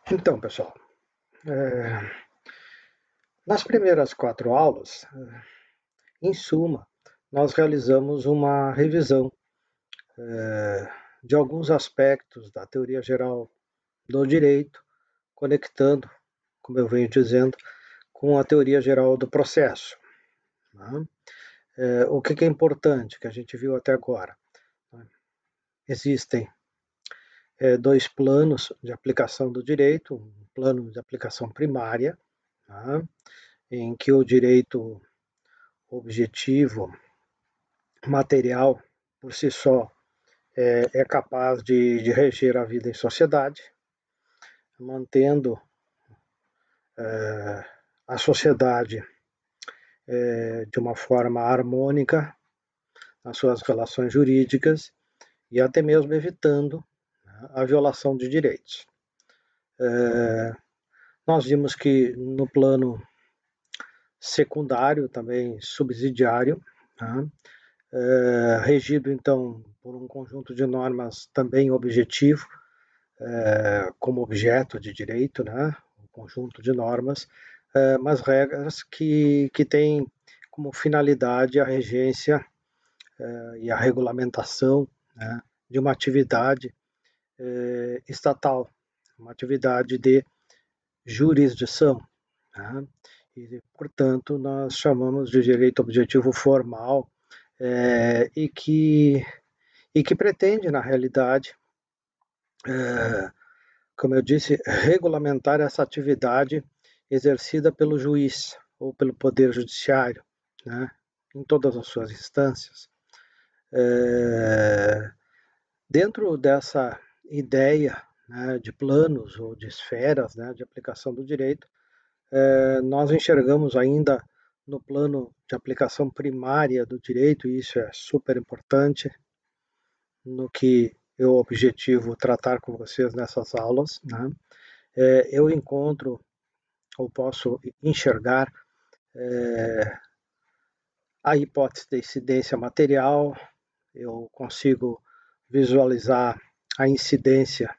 Então, pessoal, eh, nas primeiras 4 aulas, em suma, nós realizamos uma revisão de alguns aspectos da teoria geral do direito, conectando, como eu venho dizendo, com a teoria geral do processo, né? O que é importante, que a gente viu até agora? Existem 2 planos de aplicação do direito, um plano de aplicação primária, tá? Em que o direito objetivo material, por si só, é capaz de reger a vida em sociedade, mantendo a sociedade de uma forma harmônica nas suas relações jurídicas e até mesmo evitando, né, a violação de direitos. Nós vimos que no plano secundário, também subsidiário, né, regido então por um conjunto de normas também objetivo, como objeto de direito, né, um conjunto de normas, mas regras que têm como finalidade a regência e a regulamentação, né, de uma atividade estatal, uma atividade de jurisdição, né, e, portanto, nós chamamos de direito objetivo formal, e que pretende, na realidade, como eu disse, regulamentar essa atividade exercida pelo juiz ou pelo poder judiciário, né, em todas as suas instâncias. Dentro dessa ideia, né, de planos ou de esferas, né, de aplicação do direito, nós enxergamos ainda no plano de aplicação primária do direito, e isso é super importante, no que eu objetivo tratar com vocês nessas aulas, né? Eu encontro ou posso enxergar a hipótese da incidência material, eu consigo visualizar a incidência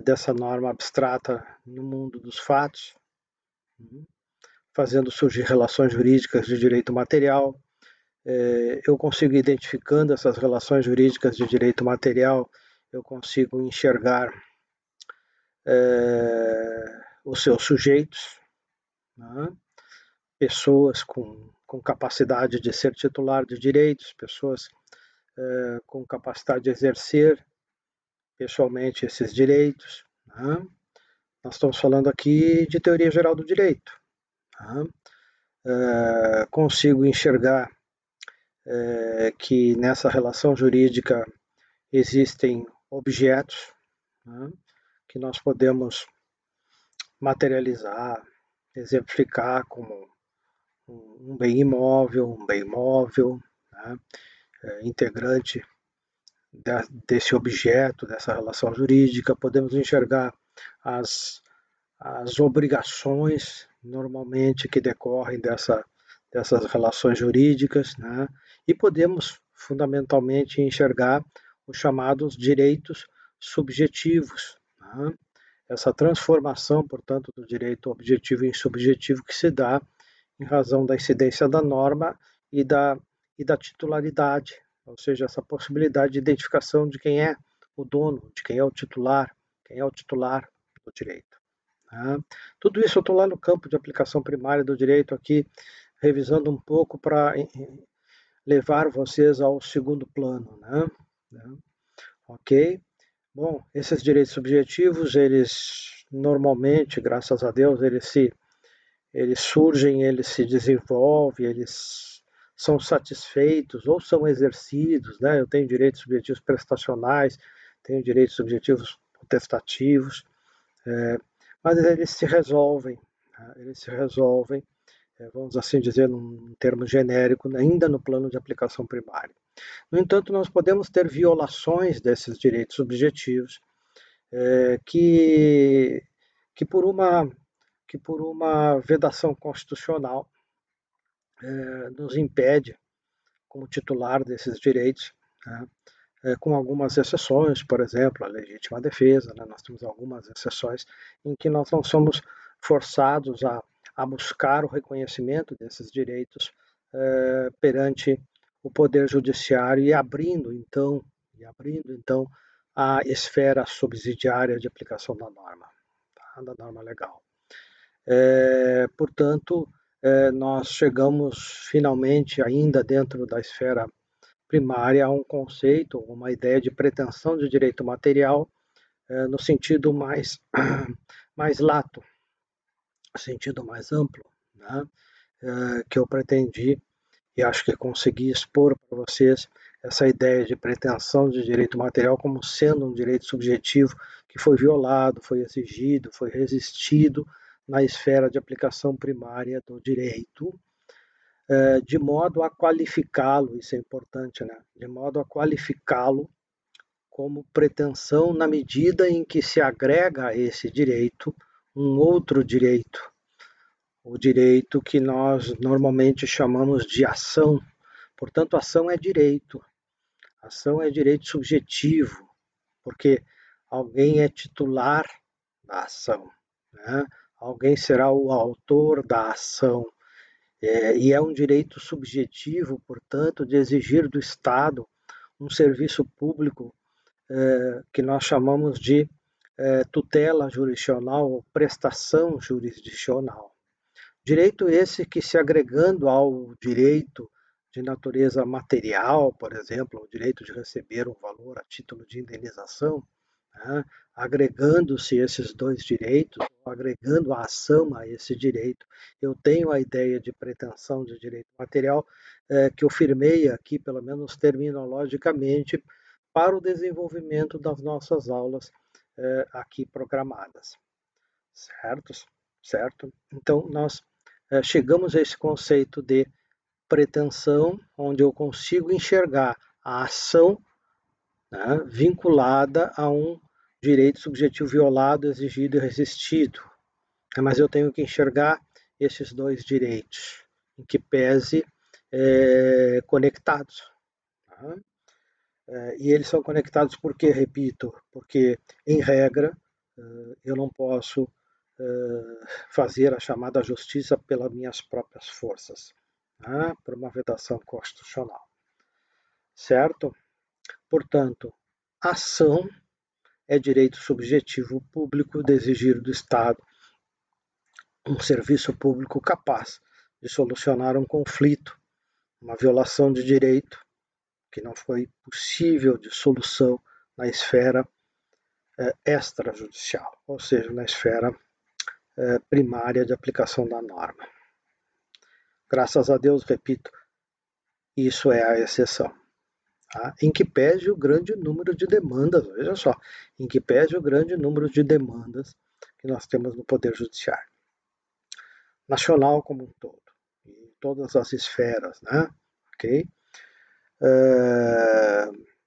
dessa norma abstrata no mundo dos fatos, fazendo surgir relações jurídicas de direito material. Eu consigo, identificando essas relações jurídicas de direito material, eu consigo enxergar os seus sujeitos, né? Pessoas com capacidade de ser titular de direitos, pessoas com capacidade de exercer pessoalmente esses direitos, né? Nós estamos falando aqui de teoria geral do direito, né? Consigo enxergar que nessa relação jurídica existem objetos, né, que nós podemos materializar, exemplificar como um bem imóvel, um bem móvel, né, integrante desse objeto, dessa relação jurídica. Podemos enxergar as obrigações normalmente que decorrem dessas relações jurídicas, né? E podemos fundamentalmente enxergar os chamados direitos subjetivos, né? Essa transformação, portanto, do direito objetivo em subjetivo que se dá em razão da incidência da norma e da titularidade, ou seja, essa possibilidade de identificação de quem é o dono, de quem é o titular do direito. Né? Tudo isso eu estou lá no campo de aplicação primária do direito aqui, revisando um pouco para levar vocês ao segundo plano, né? Ok? Bom, esses direitos subjetivos, eles normalmente, graças a Deus, eles surgem, eles se desenvolvem, eles são satisfeitos ou são exercidos, né? Eu tenho direitos subjetivos prestacionais, tenho direitos subjetivos potestativos, mas eles se resolvem, né? Eles se resolvem, vamos assim dizer, num termo genérico, ainda no plano de aplicação primária. No entanto, nós podemos ter violações desses direitos subjetivos que, que, por uma vedação constitucional, nos impede, como titular desses direitos, né, com algumas exceções, por exemplo, a legítima defesa, né? Nós temos algumas exceções em que nós não somos forçados a buscar o reconhecimento desses direitos perante o Poder Judiciário e abrindo, então, a esfera subsidiária de aplicação da norma, tá? Da norma legal. Portanto, nós chegamos finalmente, ainda dentro da esfera primária, a um conceito, uma ideia de pretensão de direito material no sentido mais lato, sentido mais amplo, né? Que eu pretendi e acho que consegui expor para vocês essa ideia de pretensão de direito material como sendo um direito subjetivo que foi violado, foi exigido, foi resistido na esfera de aplicação primária do direito, de modo a qualificá-lo, isso é importante, né? De modo a qualificá-lo como pretensão na medida em que se agrega a esse direito um outro direito, o direito que nós normalmente chamamos de ação. Portanto, ação é direito subjetivo, porque alguém é titular da ação, né? Alguém será o autor da ação, e é um direito subjetivo, portanto, de exigir do Estado um serviço público que nós chamamos de tutela jurisdicional ou prestação jurisdicional. Direito esse que, se agregando ao direito de natureza material, por exemplo, o direito de receber um valor a título de indenização, né? Agregando-se esses dois direitos, agregando a ação a esse direito, eu tenho a ideia de pretensão de direito material que eu firmei aqui, pelo menos terminologicamente, para o desenvolvimento das nossas aulas aqui programadas, certo? Certo? Então, nós chegamos a esse conceito de pretensão, onde eu consigo enxergar a ação, né, vinculada a um direito subjetivo violado, exigido e resistido. Mas eu tenho que enxergar esses dois direitos, em que pese conectados. Tá? E eles são conectados porque, repito, porque, em regra, eu não posso fazer a chamada justiça pelas minhas próprias forças, né, por uma vedação constitucional. Certo? Portanto, ação é direito subjetivo público de exigir do Estado um serviço público capaz de solucionar um conflito, uma violação de direito que não foi possível de solução na esfera extrajudicial, ou seja, na esfera primária de aplicação da norma. Graças a Deus, repito, isso é a exceção. Tá? Em que pese o grande número de demandas, veja só, em que pese o grande número de demandas que nós temos no Poder Judiciário, nacional como um todo, em todas as esferas, né? Ok?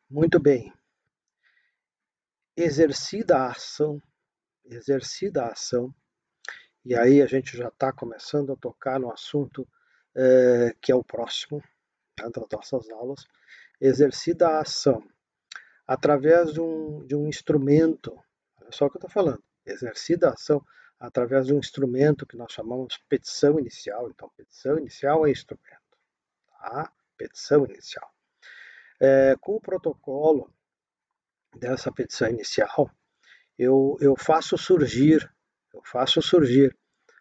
Muito bem. Exercida a ação, e aí a gente já está começando a tocar no assunto que é o próximo, né, das nossas aulas, exercida a ação através de um instrumento, olha só o que eu estou falando, exercida a ação através de um instrumento que nós chamamos petição inicial. Então, petição inicial é instrumento, tá? Petição inicial. Com o protocolo dessa petição inicial, eu faço surgir,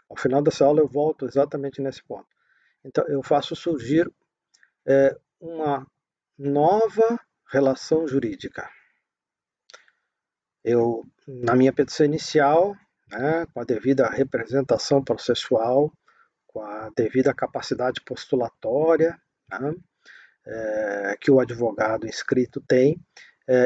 ao final dessa aula eu volto exatamente nesse ponto. Então, eu faço surgir uma nova relação jurídica. Eu, na minha petição inicial, né, com a devida representação processual, com a devida capacidade postulatória, né, que o advogado inscrito tem,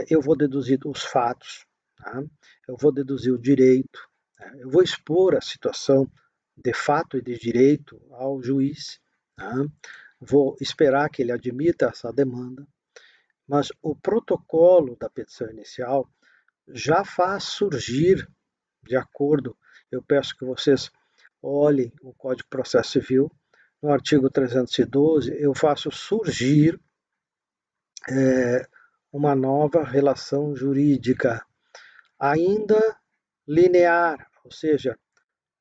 eu vou deduzir os fatos, tá? Eu vou deduzir o direito, né? Eu vou expor a situação de fato e de direito ao juiz, tá? Vou esperar que ele admita essa demanda, mas o protocolo da petição inicial já faz surgir, de acordo, eu peço que vocês olhem o Código de Processo Civil, no artigo 312, eu faço surgir uma nova relação jurídica, ainda linear, ou seja,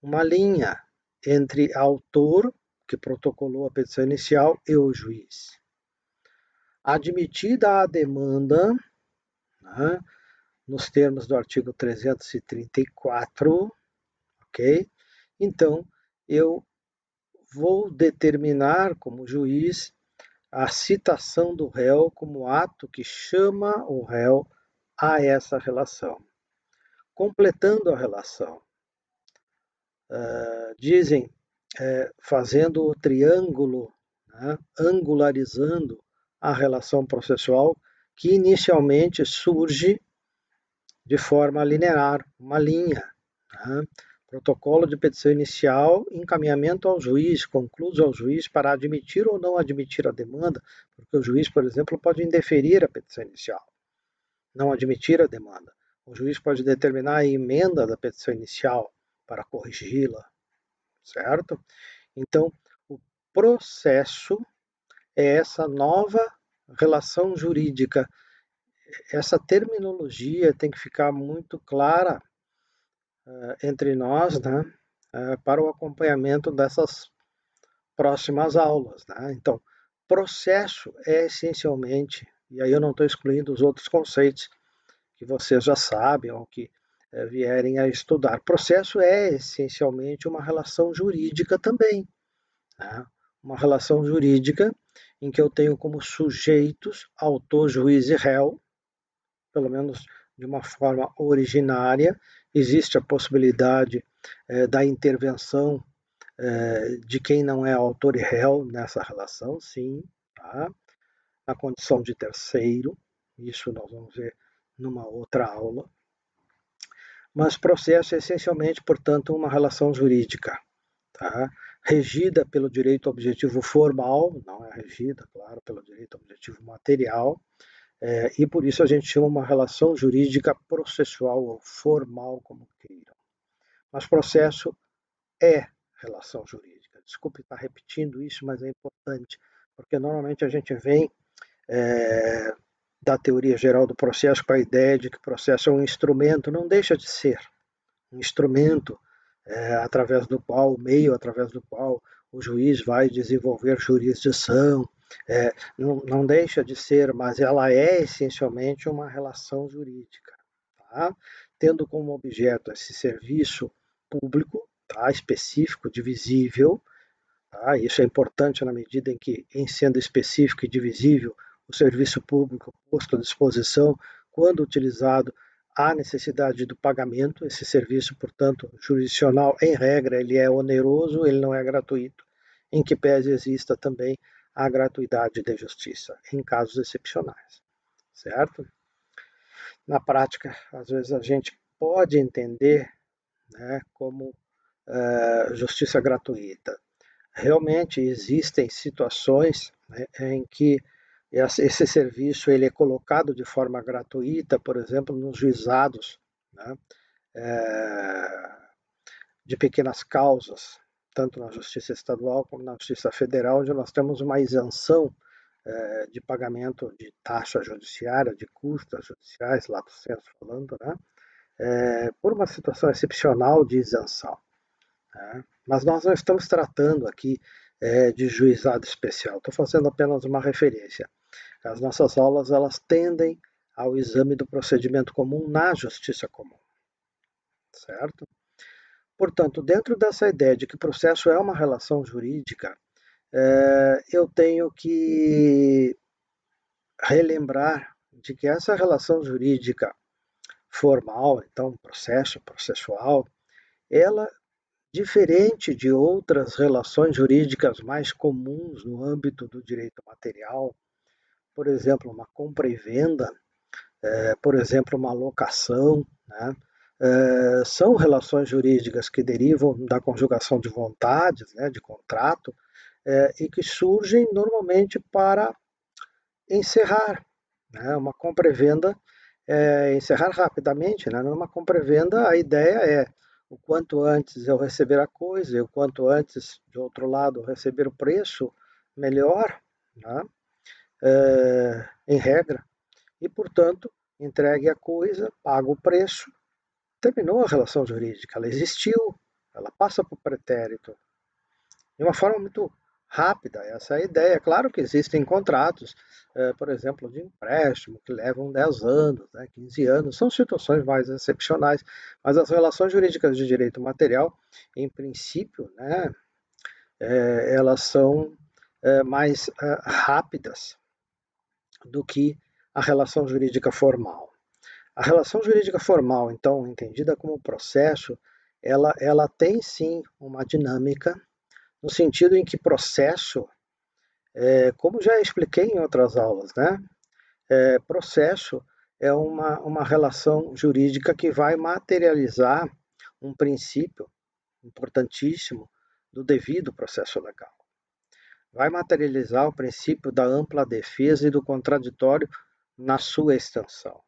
uma linha entre autor, que protocolou a petição inicial, e o juiz. Admitida a demanda, né, nos termos do artigo 334, ok? Então, eu vou determinar como juiz a citação do réu como ato que chama o réu a essa relação. Completando a relação, dizem, fazendo o triângulo, né, angularizando a relação processual que inicialmente surge de forma linear, uma linha. Né? Protocolo de petição inicial, encaminhamento ao juiz, concluso ao juiz para admitir ou não admitir a demanda, porque o juiz, por exemplo, pode indeferir a petição inicial, não admitir a demanda. O juiz pode determinar a emenda da petição inicial para corrigi-la, certo? Então, o processo é essa nova relação jurídica. Essa terminologia tem que ficar muito clara entre nós, né, para o acompanhamento dessas próximas aulas. Né? Então, processo é essencialmente, e aí eu não estou excluindo os outros conceitos que vocês já sabem ou que vierem a estudar. Processo é essencialmente uma relação jurídica também. Né? Uma relação jurídica em que eu tenho como sujeitos autor, juiz e réu, pelo menos de uma forma originária. Existe a possibilidade da intervenção de quem não é autor e réu nessa relação, sim, tá? Na condição de terceiro, isso nós vamos ver numa outra aula. Mas processo é essencialmente, portanto, uma relação jurídica, tá? Regida pelo direito objetivo formal, não é regida, claro, pelo direito objetivo material, e por isso a gente chama uma relação jurídica processual ou formal, como queiram. Mas processo é relação jurídica. Desculpe estar repetindo isso, mas é importante, porque normalmente a gente vem da teoria geral do processo com a ideia de que o processo é um instrumento, não deixa de ser um instrumento através do qual, o meio através do qual o juiz vai desenvolver jurisdição, não deixa de ser, mas ela é essencialmente uma relação jurídica, tá? Tendo como objeto esse serviço público, tá? Específico, divisível, tá? Isso é importante na medida em que, em sendo específico e divisível, o serviço público posto à disposição, quando utilizado, há necessidade do pagamento. Esse serviço, portanto, jurisdicional, em regra, ele é oneroso, ele não é gratuito, em que pese exista também a gratuidade da justiça, em casos excepcionais, certo? Na prática, às vezes a gente pode entender, né, como justiça gratuita. Realmente existem situações, né, em que esse serviço ele é colocado de forma gratuita, por exemplo, nos juizados, né, de pequenas causas, tanto na Justiça Estadual como na Justiça Federal, onde nós temos uma isenção de pagamento de taxa judiciária, de custas judiciais, lato sensu falando, né, por uma situação excepcional de isenção. Né? Mas nós não estamos tratando aqui de juizado especial, estou fazendo apenas uma referência. As nossas aulas elas tendem ao exame do procedimento comum na justiça comum, certo? Portanto, dentro dessa ideia de que o processo é uma relação jurídica, eu tenho que relembrar de que essa relação jurídica formal, então processo, processual, ela, diferente de outras relações jurídicas mais comuns no âmbito do direito material, por exemplo, uma compra e venda, por exemplo, uma locação, né? São relações jurídicas que derivam da conjugação de vontades, né, de contrato, e que surgem normalmente para encerrar, né, uma compra e venda, encerrar rapidamente, né? Numa compra e venda a ideia é o quanto antes eu receber a coisa e o quanto antes, de outro lado, receber o preço, melhor, né? Em regra. e, portanto, entregue a coisa, paga o preço, terminou a relação jurídica, ela existiu, ela passa para o pretérito de uma forma muito rápida. Essa é a ideia. Claro que existem contratos, por exemplo, de empréstimo, que levam 10 anos, 15 anos, são situações mais excepcionais, mas as relações jurídicas de direito material, em princípio, né, elas são mais rápidas do que a relação jurídica formal. A relação jurídica formal, então, entendida como processo, ela tem sim uma dinâmica, no sentido em que processo, como já expliquei em outras aulas, né? Processo é uma relação jurídica que vai materializar um princípio importantíssimo do devido processo legal. Vai materializar o princípio da ampla defesa e do contraditório na sua extensão.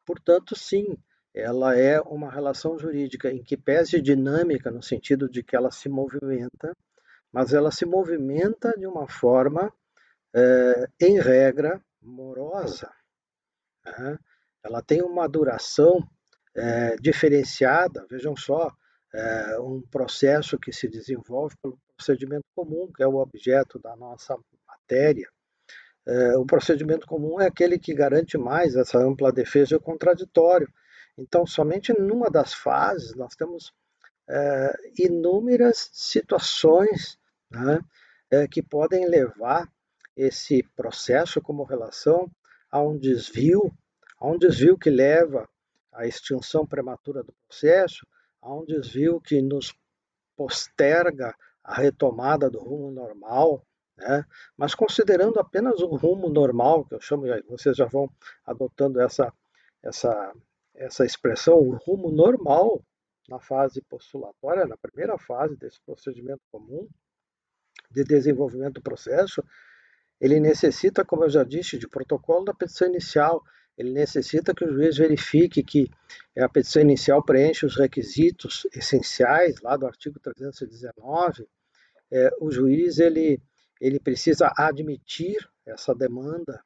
Portanto, sim, ela é uma relação jurídica em que pese dinâmica, no sentido de que ela se movimenta, mas ela se movimenta de uma forma, em regra, morosa. Né? Ela tem uma duração diferenciada. Vejam só, um processo que se desenvolve pelo procedimento comum, que é o objeto da nossa matéria. O procedimento comum é aquele que garante mais essa ampla defesa e o contraditório. Então, somente numa das fases nós temos inúmeras situações, né, que podem levar esse processo como relação a um desvio que leva à extinção prematura do processo, a um desvio que nos posterga a retomada do rumo normal, né? Mas considerando apenas o rumo normal, que eu chamo, vocês já vão adotando essa, essa expressão, o rumo normal na fase postulatória, na primeira fase desse procedimento comum de desenvolvimento do processo, ele necessita, como eu já disse, de protocolo da petição inicial. Ele necessita que o juiz verifique que a petição inicial preenche os requisitos essenciais lá do artigo 319. O juiz ele precisa admitir essa demanda.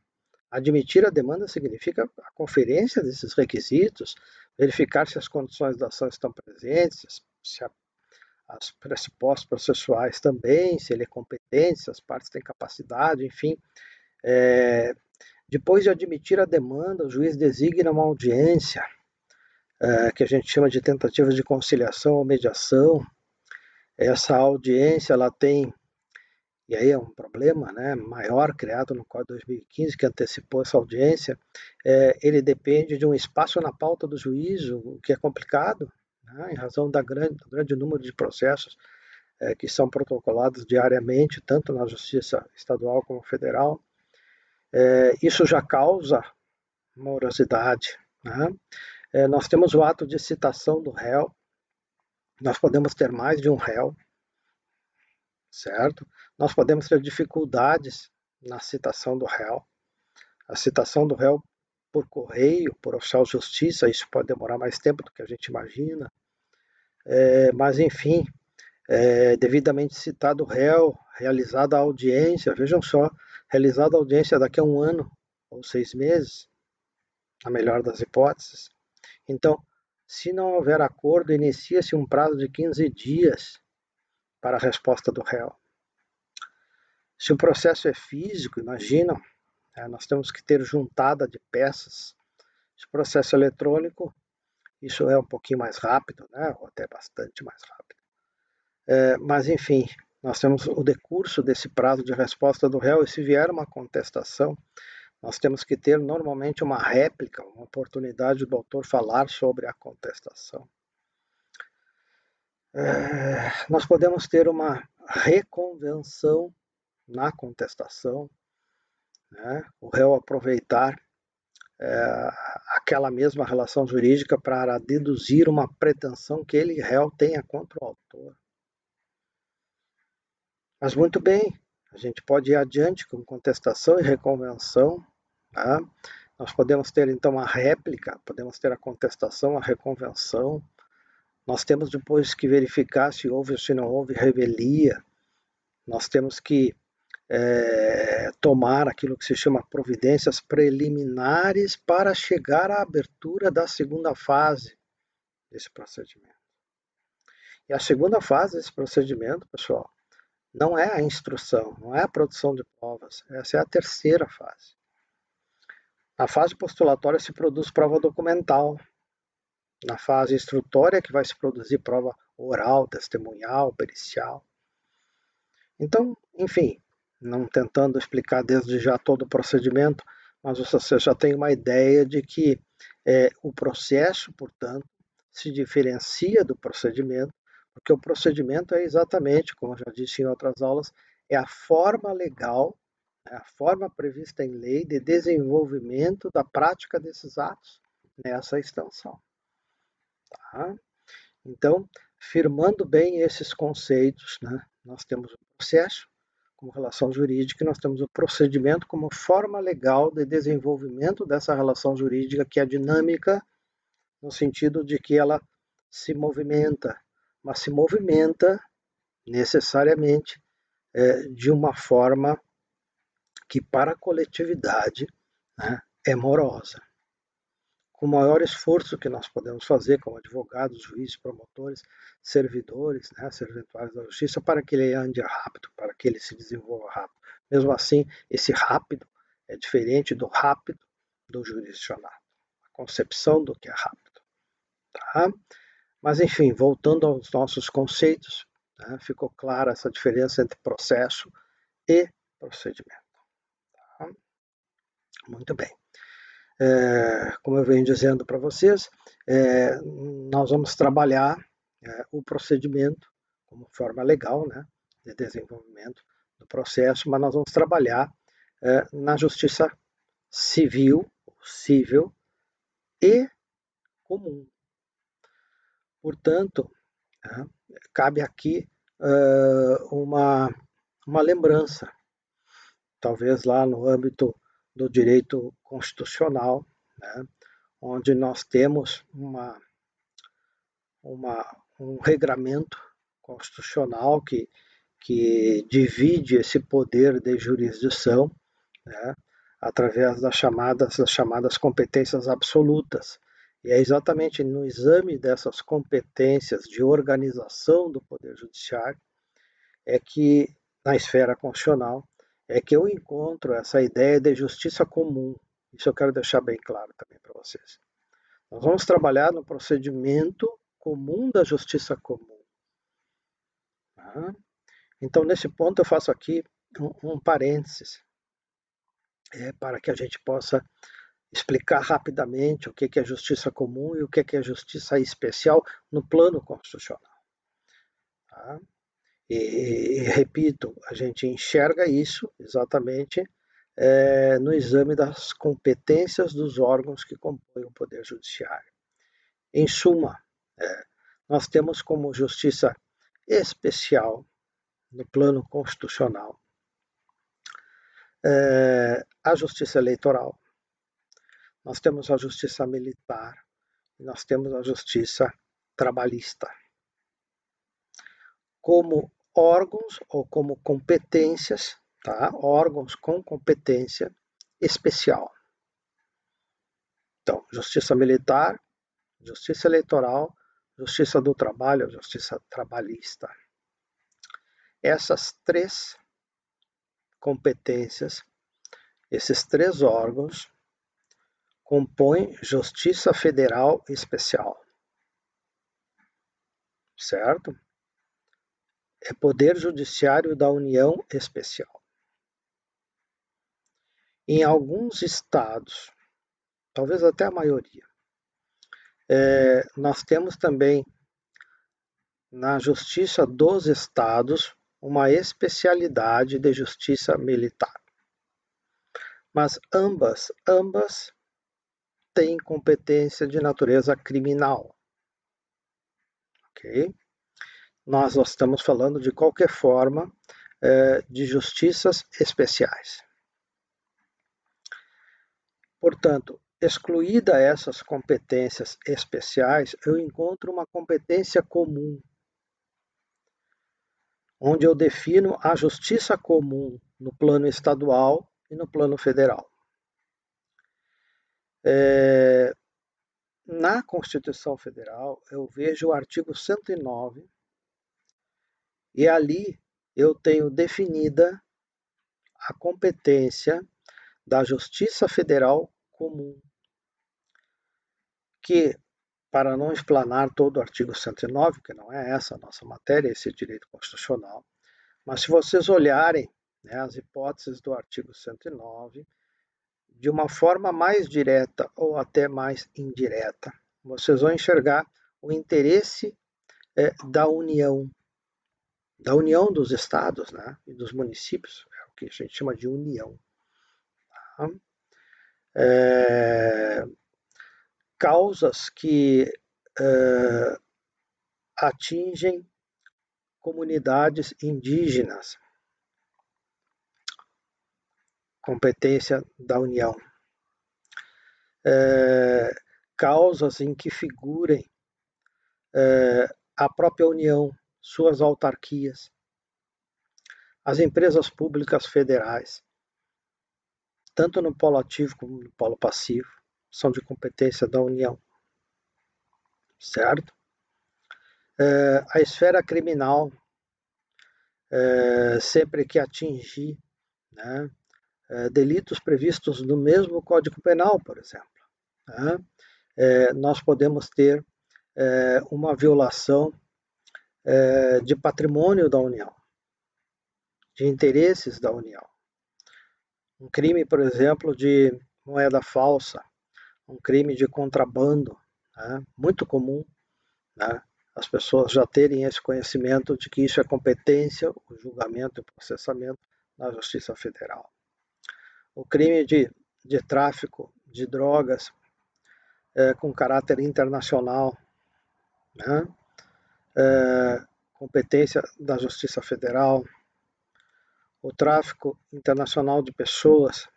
Admitir a demanda significa a conferência desses requisitos, verificar se as condições da ação estão presentes, se os pressupostos processuais também, se ele é competente, se as partes têm capacidade, enfim. Depois de admitir a demanda, o juiz designa uma audiência, que a gente chama de tentativa de conciliação ou mediação. Essa audiência, ela tem, e aí é um problema, né, maior criado no Código 2015, que antecipou essa audiência, ele depende de um espaço na pauta do juízo, o que é complicado, né, em razão do grande número de processos que são protocolados diariamente, tanto na Justiça Estadual como Federal. Isso já causa morosidade. Né? Nós temos o ato de citação do réu, nós podemos ter mais de um réu, certo? Nós podemos ter dificuldades na citação do réu. A citação do réu por correio, por oficial de justiça, isso pode demorar mais tempo do que a gente imagina. Mas, enfim, devidamente citado o réu, realizada a audiência, vejam só, realizada a audiência daqui a um ano ou 6 meses, na melhor das hipóteses. Então, se não houver acordo, inicia-se um prazo de 15 dias para a resposta do réu. Se o processo é físico, imaginam, nós temos que ter juntada de peças. Se o processo é eletrônico, isso é um pouquinho mais rápido, né? Ou até bastante mais rápido. Mas, enfim, nós temos o decurso desse prazo de resposta do réu, e se vier uma contestação, nós temos que ter normalmente uma réplica, uma oportunidade do autor falar sobre a contestação. Nós podemos ter uma reconvenção na contestação, né? O réu aproveitar aquela mesma relação jurídica para deduzir uma pretensão que ele, réu, tenha contra o autor. Mas muito bem, a gente pode ir adiante com contestação e reconvenção. Tá? Nós podemos ter então a réplica, podemos ter a contestação, a reconvenção. Nós temos depois que verificar se houve ou se não houve revelia. Nós temos que tomar aquilo que se chama providências preliminares para chegar à abertura da segunda fase desse procedimento. E a segunda fase desse procedimento, pessoal, não é a instrução, não é a produção de provas, essa é a terceira fase. Na fase postulatória se produz prova documental. Na fase instrutória que vai se produzir prova oral, testemunhal, pericial. Então, enfim, não tentando explicar desde já todo o procedimento, mas você já tem uma ideia de que o processo, portanto, se diferencia do procedimento, porque o procedimento é exatamente, como eu já disse em outras aulas, é a forma legal, a forma prevista em lei de desenvolvimento da prática desses atos nessa extensão. Tá? Então, firmando bem esses conceitos, né, nós temos o processo como relação jurídica e nós temos o procedimento como forma legal de desenvolvimento dessa relação jurídica, que é dinâmica no sentido de que ela se movimenta, mas se movimenta necessariamente de uma forma que para a coletividade, né, é morosa. Com o maior esforço que nós podemos fazer como advogados, juízes, promotores, servidores, né, serventuários da justiça, para que ele ande rápido, para que ele se desenvolva rápido. Mesmo assim, esse rápido é diferente do rápido do jurisdicionado, a concepção do que é rápido. Tá? Mas, enfim, voltando aos nossos conceitos, né, ficou clara essa diferença entre processo e procedimento. Tá? Muito bem. Como eu venho dizendo para vocês, nós vamos trabalhar o procedimento como forma legal, né, de desenvolvimento do processo, mas nós vamos trabalhar na justiça civil e comum. Portanto, cabe aqui uma lembrança, talvez lá no âmbito do direito constitucional, né, onde nós temos um regramento constitucional que divide esse poder de jurisdição, né, através das chamadas competências absolutas. E é exatamente no exame dessas competências de organização do Poder Judiciário que, na esfera constitucional, que eu encontro essa ideia de justiça comum. Isso eu quero deixar bem claro também para vocês. Nós vamos trabalhar no procedimento comum da justiça comum. Tá? Então, nesse ponto, eu faço aqui um parênteses, para que a gente possa explicar rapidamente o que é justiça comum e o que é justiça especial no plano constitucional. Tá? E, repito, a gente enxerga isso exatamente no exame das competências dos órgãos que compõem o Poder Judiciário. Em suma, nós temos como justiça especial no plano constitucional a justiça eleitoral, nós temos a justiça militar e nós temos a justiça trabalhista. Como órgãos ou como competências, tá? Órgãos com competência especial. Então, justiça militar, justiça eleitoral, justiça do trabalho, justiça trabalhista. Essas três competências, esses três órgãos, compõem Justiça Federal Especial. Certo? É Poder Judiciário da União Especial. Em alguns estados, talvez até a maioria, nós temos também na Justiça dos Estados uma especialidade de justiça militar. Mas ambas têm competência de natureza criminal. Ok? Nós estamos falando de qualquer forma de justiças especiais. Portanto, excluída essas competências especiais, eu encontro uma competência comum, onde eu defino a justiça comum no plano estadual e no plano federal. Na Constituição Federal, eu vejo o artigo 109 e ali eu tenho definida a competência da Justiça Federal Comum, que, para não explanar todo o artigo 109, que não é essa a nossa matéria, esse direito constitucional, mas se vocês olharem, né, as hipóteses do artigo 109, de uma forma mais direta ou até mais indireta, vocês vão enxergar o interesse da União dos estados, né, e dos municípios, é o que a gente chama de união. Tá? Causas que atingem comunidades indígenas, competência da União. Causas em que figurem a própria União, suas autarquias, as empresas públicas federais, tanto no polo ativo como no polo passivo, são de competência da União, certo? A esfera criminal, sempre que atingir, né, delitos previstos no mesmo Código Penal, por exemplo, né, nós podemos ter uma violação de patrimônio da União, de interesses da União. Um crime, por exemplo, de moeda falsa, um crime de contrabando, né, muito comum, né, as pessoas já terem esse conhecimento de que isso é competência, o julgamento e o processamento na Justiça Federal. O crime de tráfico de drogas com caráter internacional, né, competência da Justiça Federal. O tráfico internacional de pessoas,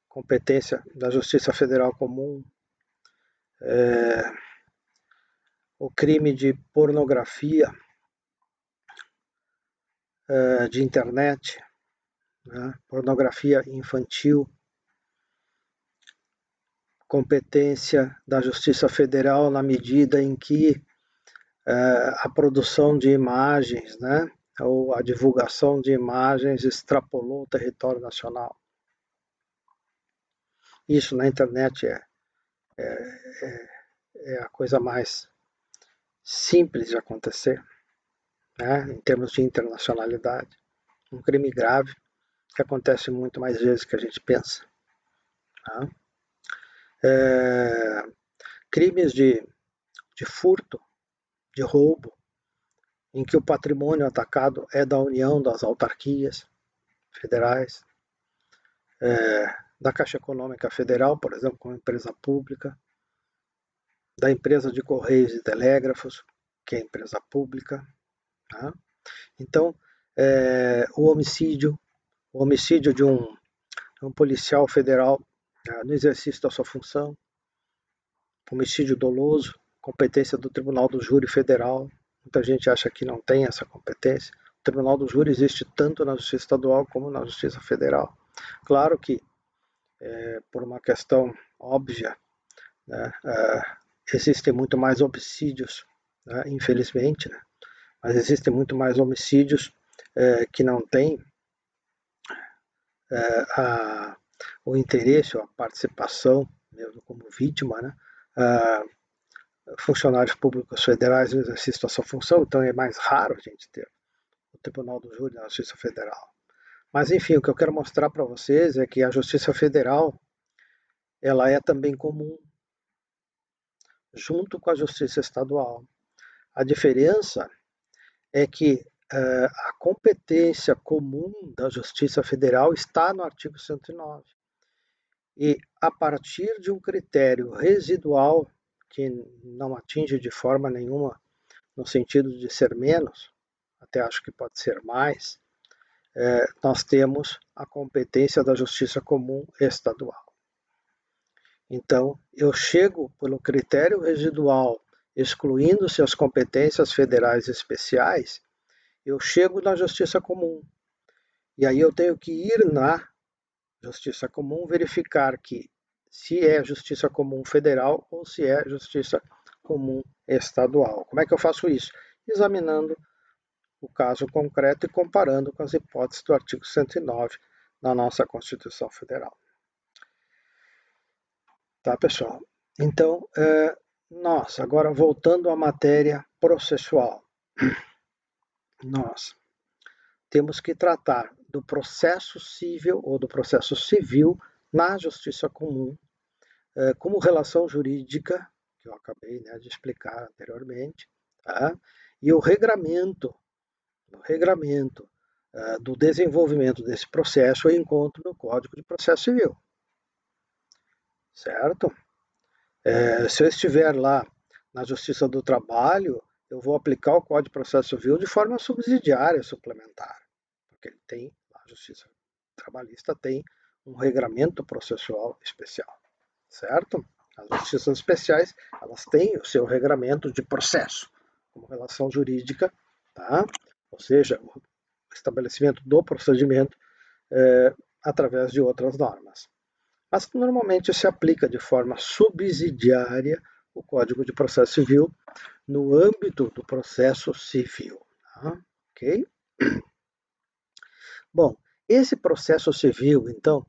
competência da Justiça Federal Comum. O crime de pornografia de internet, né, pornografia infantil, competência da Justiça Federal na medida em que a produção de imagens, né, ou a divulgação de imagens extrapolou o território nacional. Isso na internet é a coisa mais simples de acontecer, né, em termos de internacionalidade. Um crime grave que acontece muito mais vezes que a gente pensa. Tá? Crimes de furto, de roubo, em que o patrimônio atacado é da União, das autarquias federais, da Caixa Econômica Federal, por exemplo, como empresa pública, da empresa de Correios e Telégrafos, que é empresa pública. Tá? Então, o homicídio de um policial federal no exercício da sua função, homicídio doloso, competência do Tribunal do Júri Federal. Muita gente acha que não tem essa competência. O Tribunal do Júri existe tanto na Justiça Estadual como na Justiça Federal. Claro que, por uma questão óbvia, né, existem muito mais homicídios, né, infelizmente, né, mas existem muito mais homicídios que não têm o interesse ou a participação, mesmo como vítima, né, funcionários públicos federais no exercício da sua função, então é mais raro a gente ter o Tribunal do Júri na Justiça Federal. Mas enfim, o que eu quero mostrar para vocês é que a Justiça Federal ela é também comum, junto com a Justiça Estadual. A diferença é que a competência comum da Justiça Federal está no artigo 109. E a partir de um critério residual que não atinge de forma nenhuma no sentido de ser menos, até acho que pode ser mais, nós temos a competência da Justiça Comum Estadual. Então, eu chego pelo critério residual, excluindo-se as competências federais especiais, eu chego na justiça comum. E aí eu tenho que ir na justiça comum verificar que se é justiça comum federal ou se é justiça comum estadual. Como é que eu faço isso? Examinando o caso concreto e comparando com as hipóteses do artigo 109 da nossa Constituição Federal. Tá, pessoal? Então, nós, agora voltando à matéria processual, nós temos que tratar do processo civil ou do processo civil na justiça comum, como relação jurídica, que eu acabei, né, de explicar anteriormente, tá? E o regramento do desenvolvimento desse processo eu encontro no Código de Processo Civil, certo? Se eu estiver lá na Justiça do Trabalho, eu vou aplicar o Código de Processo Civil de forma subsidiária, suplementar, porque ele tem, a Justiça Trabalhista tem um regramento processual especial, certo? As justiças especiais, elas têm o seu regramento de processo, como relação jurídica, tá? Ou seja, o estabelecimento do procedimento através de outras normas. Mas normalmente se aplica de forma subsidiária o Código de Processo Civil no âmbito do processo civil. Tá? Ok? Bom, esse processo civil, então,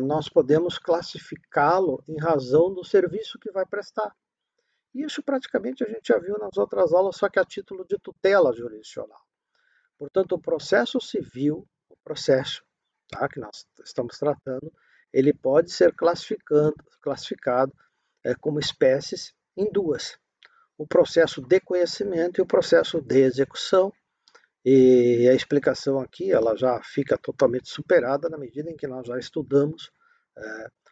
nós podemos classificá-lo em razão do serviço que vai prestar. Isso praticamente a gente já viu nas outras aulas, só que a título de tutela jurisdicional. Portanto, o processo civil, o processo, tá, que nós estamos tratando, ele pode ser classificado como espécies em duas: o processo de conhecimento e o processo de execução. E a explicação aqui ela já fica totalmente superada na medida em que nós já estudamos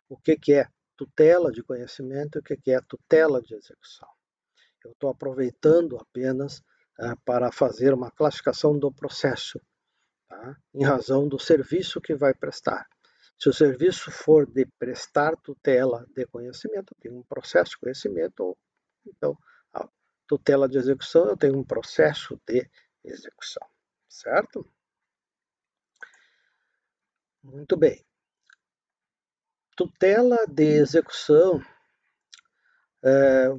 o que é tutela de conhecimento e o que é tutela de execução. Eu estou aproveitando apenas para fazer uma classificação do processo, tá? Em razão do serviço que vai prestar. Se o serviço for de prestar tutela de conhecimento, eu tenho um processo de conhecimento, ou então a tutela de execução, eu tenho um processo de execução, certo? Muito bem. Tutela de execução,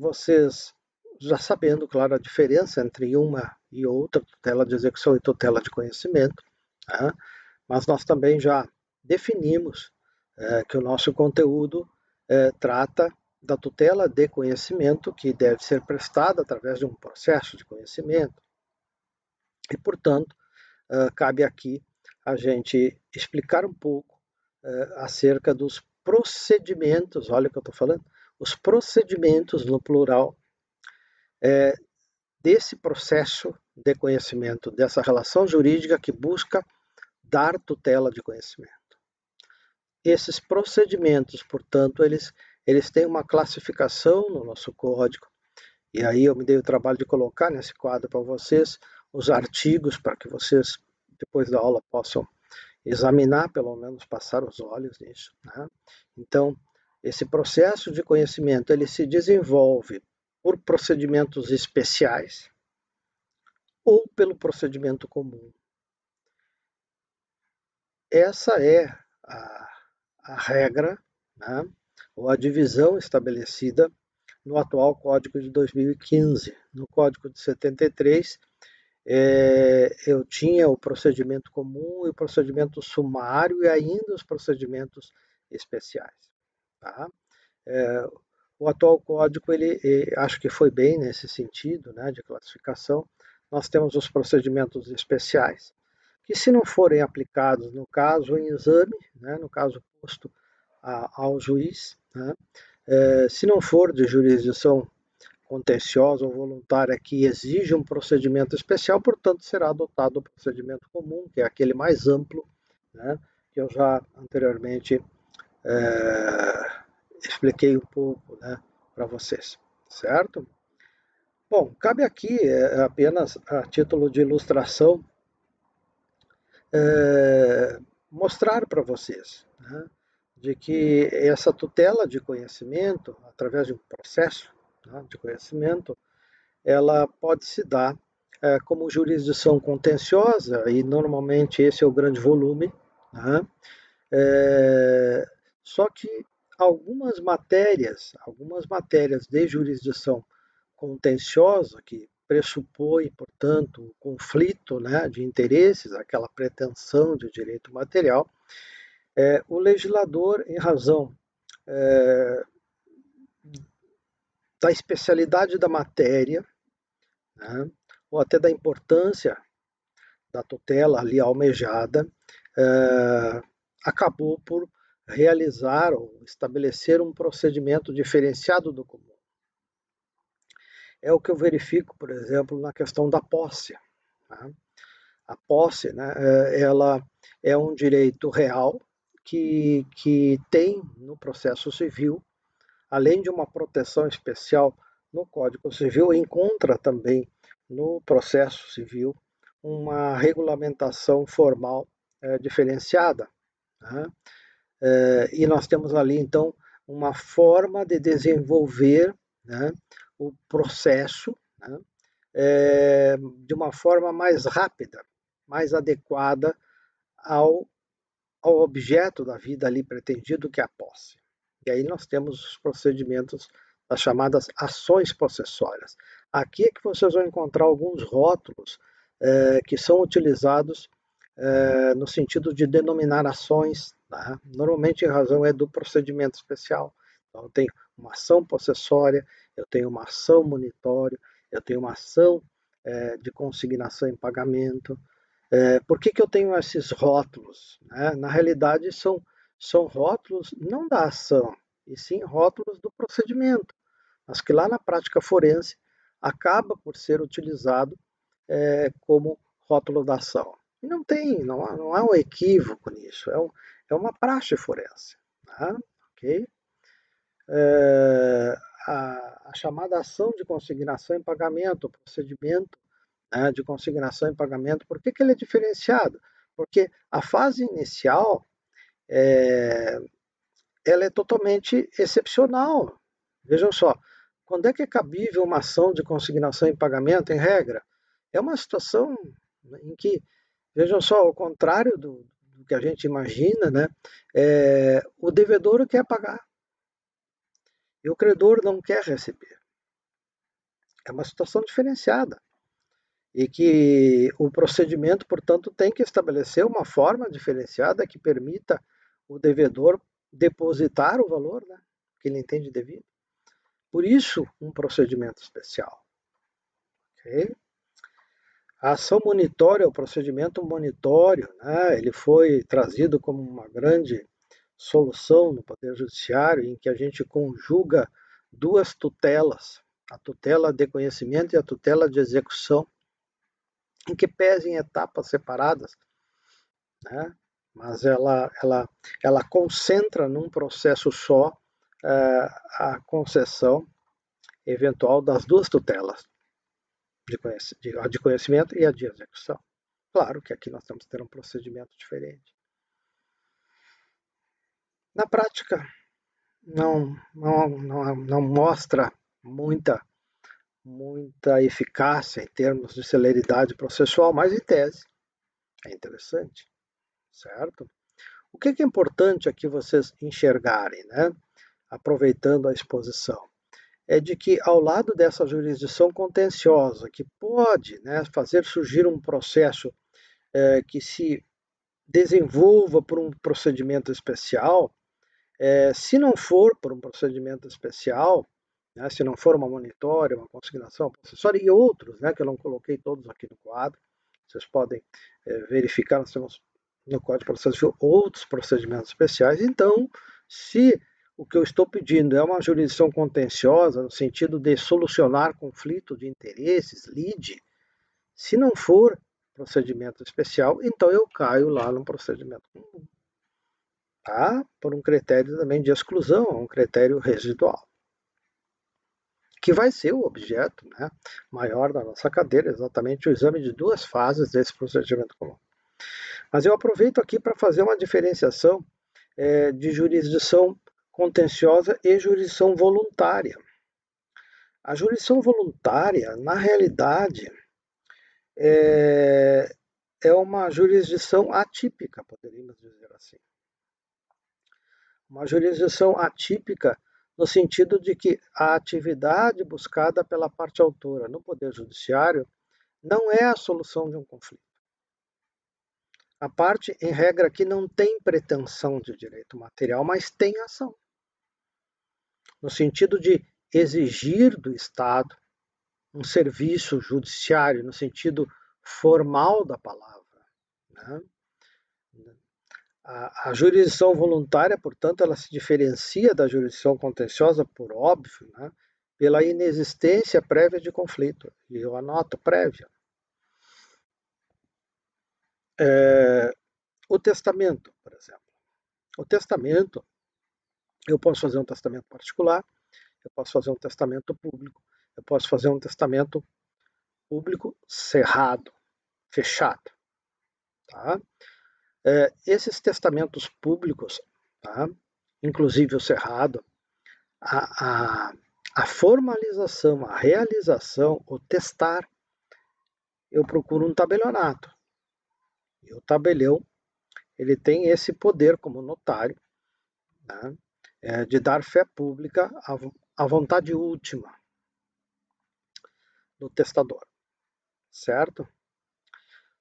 vocês já sabendo, claro, a diferença entre uma e outra, tutela de execução e tutela de conhecimento, tá? Mas nós também já definimos que o nosso conteúdo trata da tutela de conhecimento, que deve ser prestada através de um processo de conhecimento. E, portanto, cabe aqui a gente explicar um pouco acerca dos procedimentos, olha o que eu estou falando, os procedimentos no plural desse processo de conhecimento, dessa relação jurídica que busca dar tutela de conhecimento. Esses procedimentos, portanto, eles têm uma classificação no nosso código, e aí eu me dei o trabalho de colocar nesse quadro para vocês os artigos para que vocês, depois da aula, possam examinar, pelo menos passar os olhos nisso, né? Então, esse processo de conhecimento, ele se desenvolve por procedimentos especiais ou pelo procedimento comum. Essa é a regra, né, ou a divisão estabelecida no atual Código de 2015. No Código de 73, eu tinha o procedimento comum e o procedimento sumário e ainda os procedimentos especiais. Tá? O atual código, ele acho que foi bem nesse sentido, né, de classificação. Nós temos os procedimentos especiais, que se não forem aplicados no caso em exame, né, no caso posto ao juiz, né, se não for de jurisdição contenciosa ou voluntária que exige um procedimento especial, portanto, será adotado o procedimento comum, que é aquele mais amplo, né, que eu já anteriormente expliquei um pouco, né, para vocês, certo? Bom, cabe aqui apenas a título de ilustração mostrar para vocês, né, de que essa tutela de conhecimento, através de um processo, né, de conhecimento, ela pode se dar como jurisdição contenciosa, e normalmente esse é o grande volume, né? Só que algumas matérias de jurisdição contenciosa, que pressupõe, portanto, o conflito, né, de interesses, aquela pretensão de direito material, o legislador, em razão da especialidade da matéria, né, ou até da importância da tutela ali almejada, acabou por realizar ou estabelecer um procedimento diferenciado do comum. É o que eu verifico, por exemplo, na questão da posse. Né? A posse, né, ela é um direito real que tem no processo civil, além de uma proteção especial no Código Civil, encontra também no processo civil uma regulamentação formal diferenciada. Né? E nós temos ali, então, uma forma de desenvolver, né, o processo, né, de uma forma mais rápida, mais adequada ao, ao objeto da vida ali pretendido, que é a posse. E aí nós temos os procedimentos das chamadas ações possessórias. Aqui é que vocês vão encontrar alguns rótulos que são utilizados no sentido de denominar ações, tá? Normalmente em razão do procedimento especial. Então, eu tenho uma ação possessória, eu tenho uma ação monitória, eu tenho uma ação de consignação em pagamento. Por que eu tenho esses rótulos? Né? Na realidade, são rótulos não da ação, e sim rótulos do procedimento, mas que lá na prática forense acaba por ser utilizado como rótulo da ação. E não há um equívoco nisso, é uma praxe forense. Tá? Okay? A chamada ação de consignação em pagamento, o procedimento, né, de consignação em pagamento, por que ele é diferenciado? Porque a fase inicial ela é totalmente excepcional. Vejam só, quando é que é cabível uma ação de consignação em pagamento, em regra? É uma situação em que, vejam só, ao contrário do que a gente imagina, né, o devedor quer pagar e o credor não quer receber. É uma situação diferenciada e que o procedimento, portanto, tem que estabelecer uma forma diferenciada que permita o devedor depositar o valor, né, que ele entende devido. Por isso, um procedimento especial. Okay? A ação monitória, o procedimento monitório, né, ele foi trazido como uma grande solução no Poder Judiciário, em que a gente conjuga duas tutelas, a tutela de conhecimento e a tutela de execução, em que pese em etapas separadas, né, mas ela concentra num processo só a concessão eventual das duas tutelas, a de conhecimento e a de execução. Claro que aqui nós temos que ter um procedimento diferente. Na prática, não mostra muita eficácia em termos de celeridade processual, mas em tese é interessante, certo? O que é importante aqui vocês enxergarem, né? Aproveitando a exposição, é de que ao lado dessa jurisdição contenciosa, que pode, né, fazer surgir um processo que se desenvolva por um procedimento especial, se não for por um procedimento especial, né, se não for uma monitória, uma consignação processória e outros, né, que eu não coloquei todos aqui no quadro, vocês podem verificar, nós temos no Código de Processo Civil outros procedimentos especiais. Então, se o que eu estou pedindo é uma jurisdição contenciosa, no sentido de solucionar conflito de interesses, lide, se não for procedimento especial, então eu caio lá no procedimento comum. Tá? Por um critério também de exclusão, um critério residual. Que vai ser o objeto, né, maior da nossa cadeira, exatamente o exame de duas fases desse procedimento comum. Mas eu aproveito aqui para fazer uma diferenciação de jurisdição contenciosa e jurisdição voluntária. A jurisdição voluntária, na realidade, é uma jurisdição atípica, poderíamos dizer assim. Uma jurisdição atípica no sentido de que a atividade buscada pela parte autora no Poder Judiciário não é a solução de um conflito. A parte, em regra, aqui não tem pretensão de direito material, mas tem ação. No sentido de exigir do Estado um serviço judiciário, no sentido formal da palavra. Né? A jurisdição voluntária, portanto, ela se diferencia da jurisdição contenciosa, por óbvio, né? Pela inexistência prévia de conflito. E eu anoto prévia. O testamento, por exemplo. O testamento, eu posso fazer um testamento particular, eu posso fazer um testamento público, eu posso fazer um testamento público cerrado, fechado. Tá? Esses testamentos públicos, tá? Inclusive o cerrado, a formalização, a realização, o testar, eu procuro um tabelionato. E o tabelião, ele tem esse poder como notário, né? De dar fé pública à vontade última do testador, certo?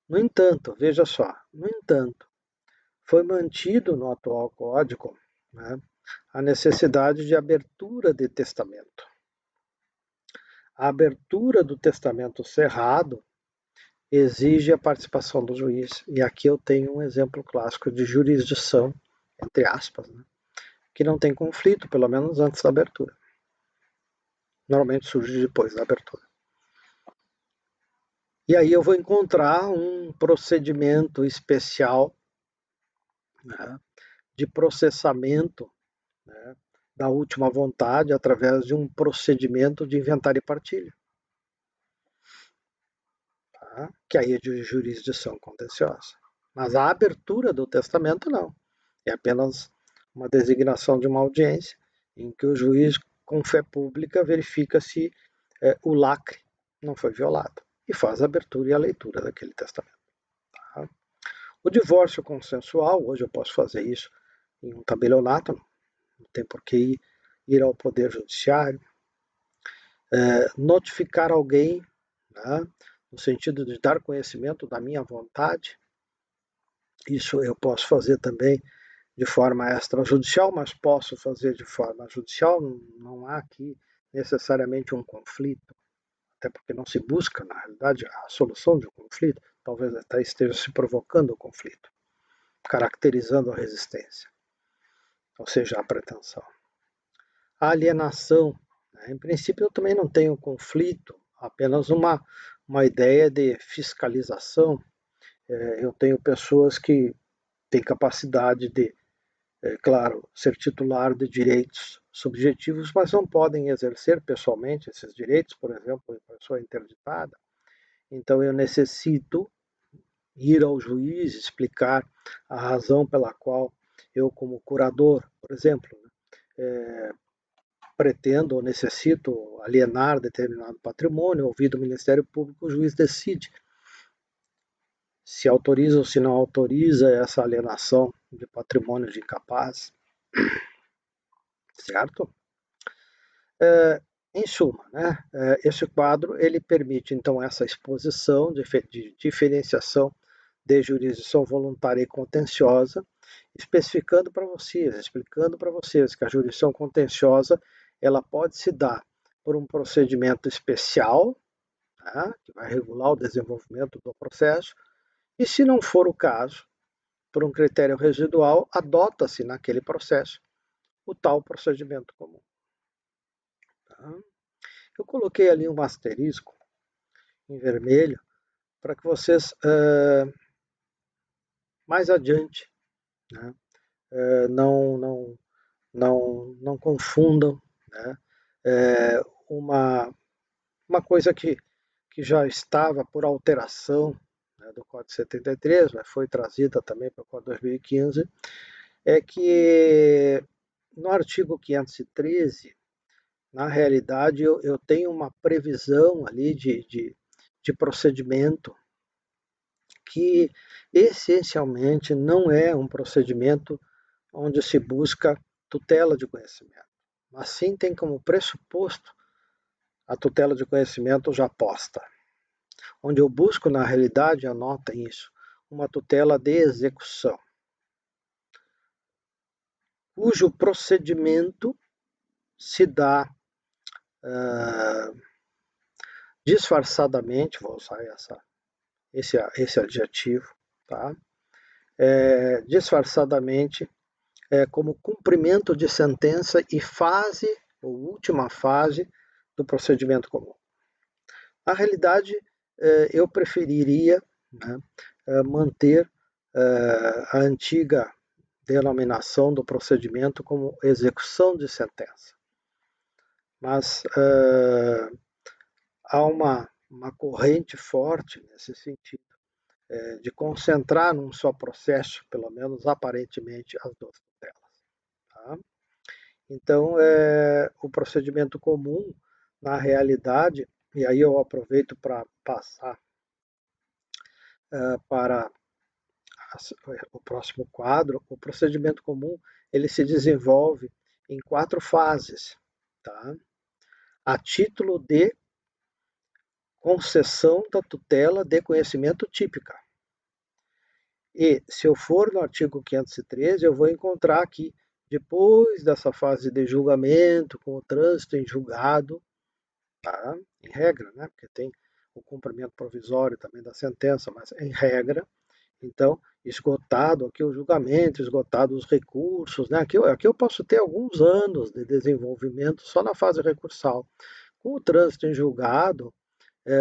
No entanto, veja só, no entanto, foi mantido no atual código, né, a necessidade de abertura de testamento. A abertura do testamento cerrado exige a participação do juiz, e aqui eu tenho um exemplo clássico de jurisdição, entre aspas, né, que não tem conflito, pelo menos antes da abertura. Normalmente surge depois da abertura. E aí eu vou encontrar um procedimento especial, né, de processamento, né, da última vontade através de um procedimento de inventário e partilha. Tá? Que aí é de jurisdição contenciosa. Mas a abertura do testamento não. É apenas uma designação de uma audiência em que o juiz, com fé pública, verifica se o lacre não foi violado e faz a abertura e a leitura daquele testamento. Tá? O divórcio consensual, hoje eu posso fazer isso em um tabelionato, não tem por que ir ao Poder Judiciário. Notificar alguém, né, no sentido de dar conhecimento da minha vontade, isso eu posso fazer também de forma extrajudicial, mas posso fazer de forma judicial, não há aqui necessariamente um conflito, até porque não se busca, na realidade, a solução de um conflito, talvez até esteja se provocando o conflito, caracterizando a resistência, ou seja, a pretensão. A alienação, né? Em princípio eu também não tenho conflito, apenas uma ideia de fiscalização. Eu tenho pessoas que têm capacidade de, claro, ser titular de direitos subjetivos, mas não podem exercer pessoalmente esses direitos, por exemplo, a pessoa interditada. Então eu necessito ir ao juiz, explicar a razão pela qual eu, como curador, por exemplo, pretendo ou necessito alienar determinado patrimônio, ouvido o Ministério Público, o juiz decide se autoriza ou se não autoriza essa alienação de patrimônio de incapaz, certo? Em suma, né, esse quadro ele permite então essa exposição de diferenciação de jurisdição voluntária e contenciosa, especificando para vocês, explicando para vocês que a jurisdição contenciosa ela pode se dar por um procedimento especial, tá, que vai regular o desenvolvimento do processo, e se não for o caso, por um critério residual, adota-se naquele processo o tal procedimento comum. Tá? Eu coloquei ali um asterisco em vermelho para que vocês mais adiante, né, não confundam, né, uma coisa que já estava por alteração, né, do Código 73, mas foi trazida também para o Código 2015, é que no artigo 513, na realidade, eu tenho uma previsão ali de procedimento, que essencialmente não é um procedimento onde se busca tutela de conhecimento, mas sim tem como pressuposto a tutela de conhecimento já posta. Onde eu busco, na realidade, anotem isso, uma tutela de execução, cujo procedimento se dá disfarçadamente, vou usar esse adjetivo, tá? Disfarçadamente, como cumprimento de sentença e fase, ou última fase, do procedimento comum. Na realidade, eu preferiria, né, manter a antiga denominação do procedimento como execução de sentença. Mas há uma corrente forte nesse sentido, de concentrar num só processo, pelo menos aparentemente, as duas tutelas. Tá? Então, o procedimento comum, na realidade, e aí eu aproveito para passar para o próximo quadro, o procedimento comum ele se desenvolve em 4 fases, tá? A título de concessão da tutela de conhecimento típica. E se eu for no artigo 513, eu vou encontrar aqui, depois dessa fase de julgamento, com o trânsito em julgado, tá? Em regra, né? Porque tem o cumprimento provisório também da sentença, mas em regra, então, esgotado aqui o julgamento, esgotados os recursos, né? Aqui eu posso ter alguns anos de desenvolvimento só na fase recursal. Com o trânsito em julgado,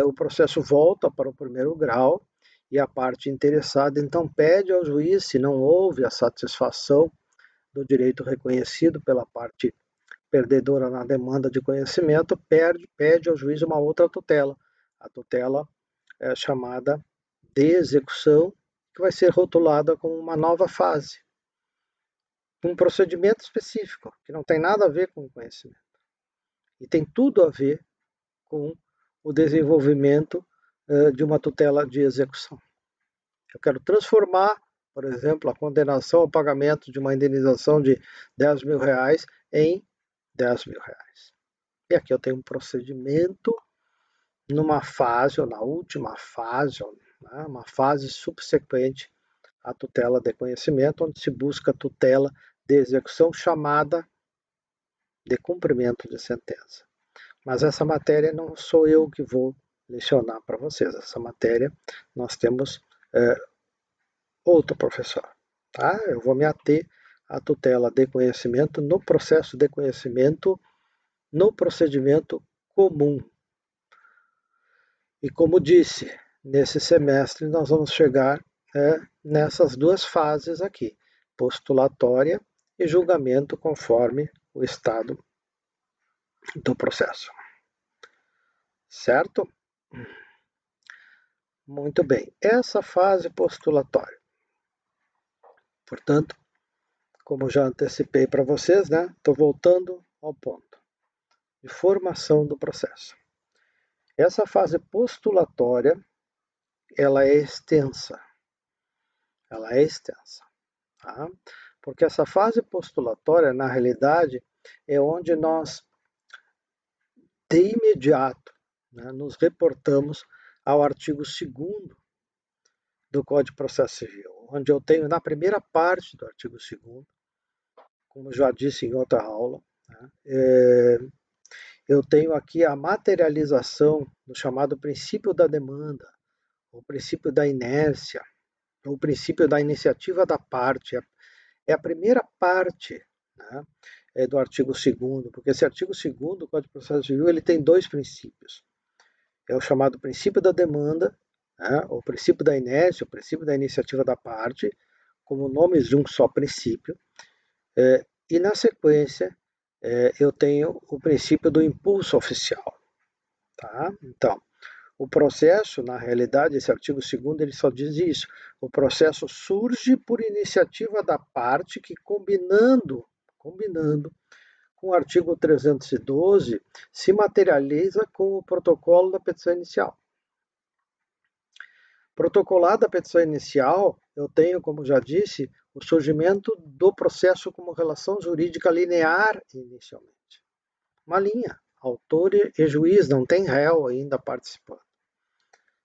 o processo volta para o primeiro grau e a parte interessada então pede ao juiz, se não houve a satisfação do direito reconhecido pela parte perdedora na demanda de conhecimento, pede ao juiz uma outra tutela. A tutela é chamada de execução, que vai ser rotulada como uma nova fase. Um procedimento específico, que não tem nada a ver com o conhecimento. E tem tudo a ver com o desenvolvimento de uma tutela de execução. Eu quero transformar, por exemplo, a condenação ao pagamento de uma indenização de R$10.000 em R$10.000. E aqui eu tenho um procedimento numa fase, ou na última fase, né, uma fase subsequente à tutela de conhecimento, onde se busca a tutela de execução chamada de cumprimento de sentença. Mas essa matéria não sou eu que vou lecionar para vocês. Essa matéria nós temos outro professor. Tá? Eu vou me ater à tutela de conhecimento no processo de conhecimento, no procedimento comum. E como disse, nesse semestre nós vamos chegar nessas duas fases aqui, postulatória e julgamento conforme o estado do processo. Certo? Muito bem. Essa fase postulatória. Portanto, como já antecipei para vocês, né? Estou voltando ao ponto de formação do processo. Essa fase postulatória, ela é extensa. Ela é extensa. Tá? Porque essa fase postulatória, na realidade, é onde nós, de imediato, né, nos reportamos ao artigo 2º do Código de Processo Civil, onde eu tenho, na primeira parte do artigo 2º, como já disse em outra aula, né, eu tenho aqui a materialização do chamado princípio da demanda, o princípio da inércia, o princípio da iniciativa da parte. É a primeira parte, né, do artigo 2º, porque esse artigo 2º do Código de Processo Civil ele tem 2 princípios. É o chamado princípio da demanda, né, o princípio da inércia, o princípio da iniciativa da parte, como nomes de um só princípio, e na sequência eu tenho o princípio do impulso oficial. Tá? Então, o processo, na realidade, esse artigo 2º ele só diz isso, o processo surge por iniciativa da parte que, combinando com o artigo 312, se materializa com o protocolo da petição inicial. Protocolada a petição inicial, eu tenho, como já disse, o surgimento do processo como relação jurídica linear inicialmente. Uma linha, autor e juiz, não tem réu ainda participando.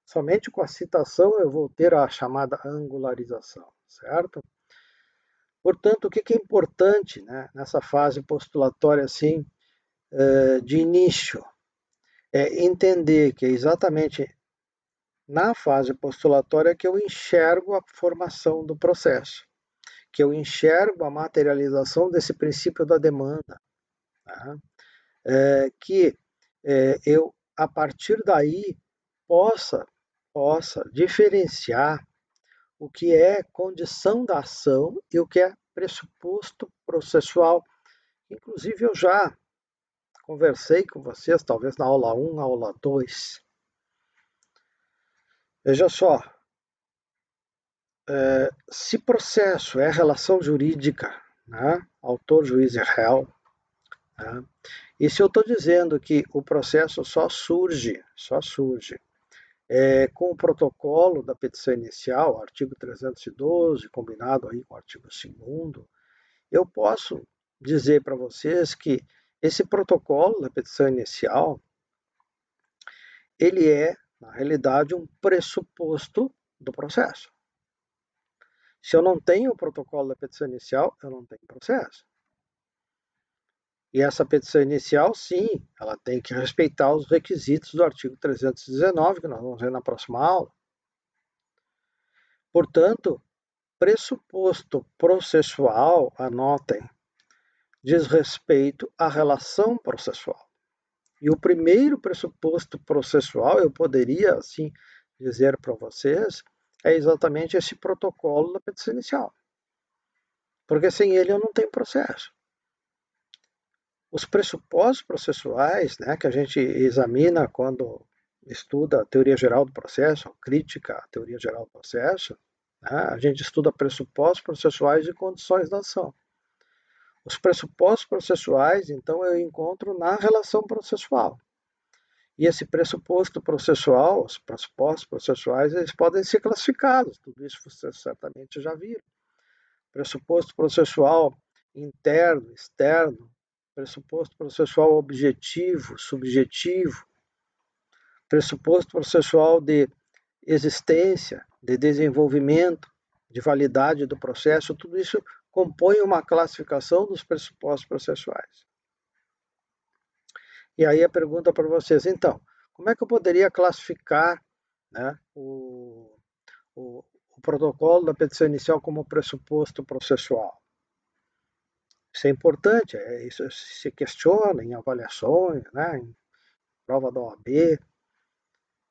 Somente com a citação eu vou ter a chamada angularização, certo? Portanto, o que é importante, né, nessa fase postulatória assim, de início? É entender que é exatamente na fase postulatória que eu enxergo a formação do processo, que eu enxergo a materialização desse princípio da demanda, tá? Que eu, a partir daí, possa diferenciar o que é condição da ação e o que é pressuposto processual. Inclusive, eu já conversei com vocês, talvez na aula 1, aula 2. Veja só, se processo é relação jurídica, né, autor, juiz e réu, né, e se eu estou dizendo que o processo só surge com o protocolo da petição inicial, artigo 312, combinado aí com o artigo 2º, eu posso dizer para vocês que esse protocolo da petição inicial, ele é, na realidade, um pressuposto do processo. Se eu não tenho o protocolo da petição inicial, eu não tenho processo. E essa petição inicial, sim, ela tem que respeitar os requisitos do artigo 319, que nós vamos ver na próxima aula. Portanto, pressuposto processual, anotem, diz respeito à relação processual. E o primeiro pressuposto processual, eu poderia, assim, dizer para vocês, é exatamente esse protocolo da petição inicial. Porque sem ele eu não tenho processo. Os pressupostos processuais, né, que a gente examina quando estuda a teoria geral do processo, crítica à teoria geral do processo, né, a gente estuda pressupostos processuais e condições da ação. Os pressupostos processuais, então, eu encontro na relação processual. E esse pressuposto processual, os pressupostos processuais, eles podem ser classificados, tudo isso vocês certamente já viram. Pressuposto processual interno, externo, pressuposto processual objetivo, subjetivo, pressuposto processual de existência, de desenvolvimento, de validade do processo, tudo isso compõe uma classificação dos pressupostos processuais. E aí a pergunta para vocês, então, como é que eu poderia classificar, né, o protocolo da petição inicial como pressuposto processual? Isso é importante, isso se questiona em avaliações, né, em prova da OAB.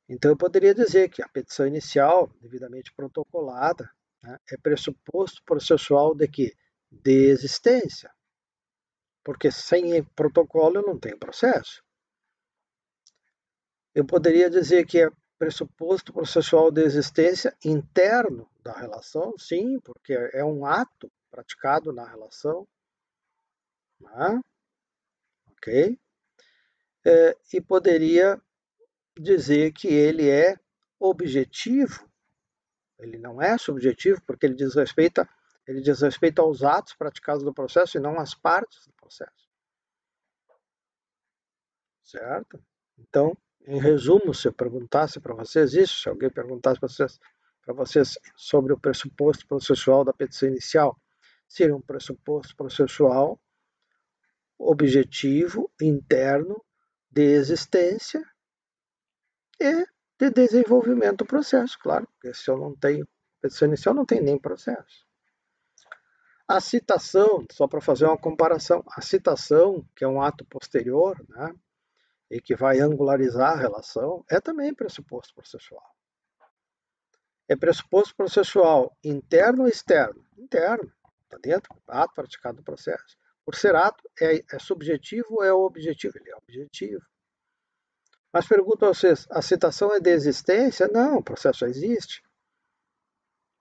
Então, eu poderia dizer que a petição inicial, devidamente protocolada, né, é pressuposto processual de quê? De existência. Porque sem protocolo eu não tenho processo. Eu poderia dizer que é pressuposto processual de existência interno da relação, sim, porque é um ato praticado na relação. Né? Ok? E poderia dizer que ele é objetivo, ele não é subjetivo, porque ele diz respeito aos atos praticados no processo e não às partes do processo. Certo? Então, em resumo, se eu perguntasse para vocês isso, se alguém perguntasse para vocês sobre o pressuposto processual da petição inicial, seria um pressuposto processual objetivo, interno, de existência e de desenvolvimento do processo, claro, porque se eu não tenho petição inicial, não tem nem processo. A citação, só para fazer uma comparação, a citação, que é um ato posterior, né, e que vai angularizar a relação, é também pressuposto processual. É pressuposto processual interno ou externo? Interno, está dentro, ato praticado do processo. Por ser ato, é subjetivo ou é objetivo? Ele é objetivo. Mas pergunto a vocês, a citação é de existência? Não, o processo já existe.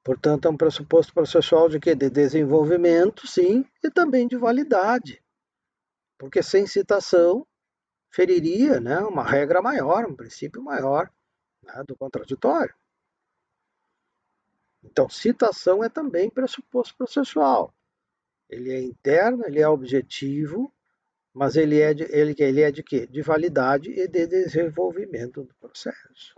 Portanto, é um pressuposto processual de quê? De desenvolvimento, sim, e também de validade. Porque sem citação, feriria, né, uma regra maior, um princípio maior, né, do contraditório. Então, citação é também pressuposto processual. Ele é interno, ele é objetivo, mas ele é de quê? De validade e de desenvolvimento do processo.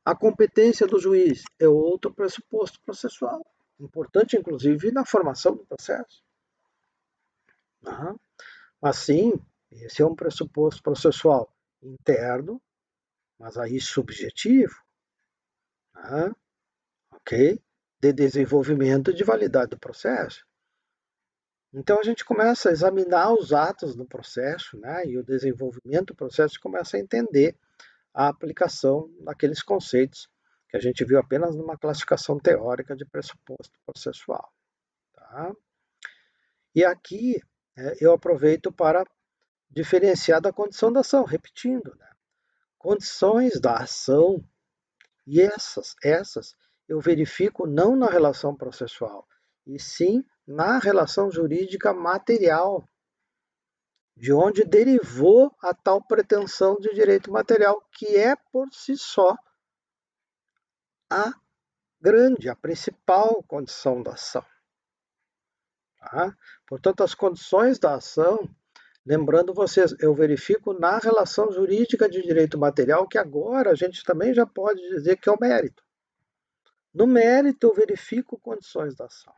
A competência do juiz é outro pressuposto processual, importante inclusive na formação do processo. Assim, esse é um pressuposto processual interno, mas aí subjetivo, ok? De desenvolvimento e de validade do processo. Então a gente começa a examinar os atos do processo, né? E o desenvolvimento do processo começa a entender a aplicação daqueles conceitos que a gente viu apenas numa classificação teórica de pressuposto processual. Tá? E aqui eu aproveito para diferenciar da condição da ação, repetindo, né? Condições da ação, e essas eu verifico não na relação processual, e sim na relação jurídica material, de onde derivou a tal pretensão de direito material, que é por si só a a principal condição da ação. Tá? Portanto, as condições da ação, lembrando vocês, eu verifico na relação jurídica de direito material, que agora a gente também já pode dizer que é o mérito. No mérito, eu verifico condições da ação.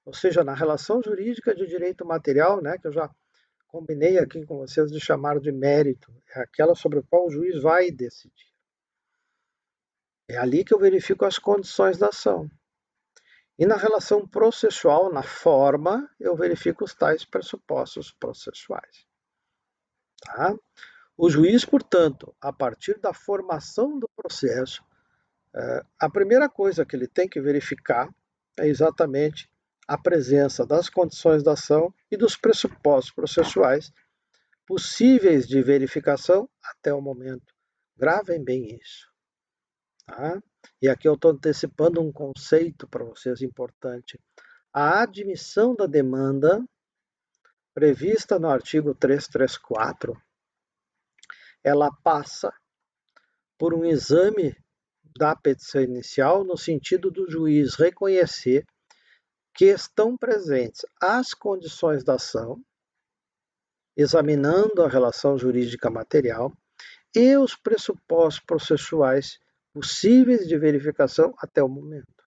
Ou seja, na relação jurídica de direito material, né, que eu já combinei aqui com vocês de chamar de mérito, é aquela sobre a qual o juiz vai decidir. É ali que eu verifico as condições da ação. E na relação processual, na forma, eu verifico os tais pressupostos processuais. Tá? O juiz, portanto, a partir da formação do processo, a primeira coisa que ele tem que verificar é exatamente a presença das condições da ação e dos pressupostos processuais possíveis de verificação até o momento. Gravem bem isso. Tá? E aqui eu estou antecipando um conceito para vocês importante. A admissão da demanda, prevista no artigo 334, ela passa por um exame da petição inicial, no sentido do juiz reconhecer que estão presentes as condições da ação, examinando a relação jurídica material, e os pressupostos processuais possíveis de verificação até o momento,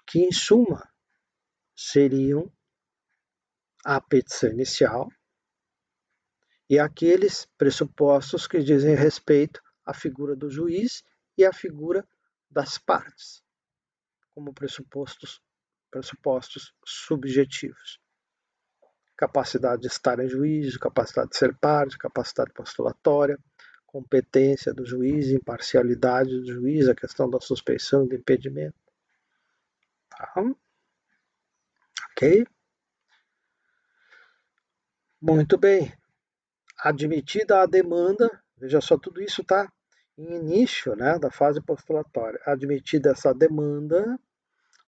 que, em suma, seriam a petição inicial e aqueles pressupostos que dizem respeito à figura do juiz e à figura das partes, como pressupostos subjetivos. Capacidade de estar em juízo, capacidade de ser parte, capacidade postulatória, competência do juiz, imparcialidade do juiz, a questão da suspeição e do impedimento. Tá? Ok? Muito bem. Admitida a demanda, veja só, tudo isso está em início, né, da fase postulatória. Admitida essa demanda,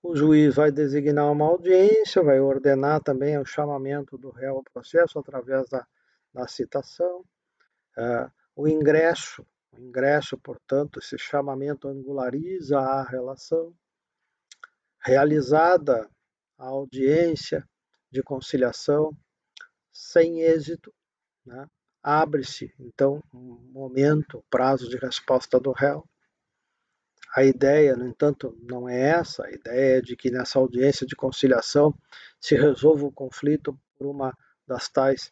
o juiz vai designar uma audiência, vai ordenar também o chamamento do réu ao processo através da citação. O ingresso, portanto, esse chamamento angulariza a relação. Realizada a audiência de conciliação, sem êxito, né, abre-se, então, um momento, prazo de resposta do réu. A ideia, no entanto, não é essa. A ideia é de que nessa audiência de conciliação se resolva o conflito por uma das tais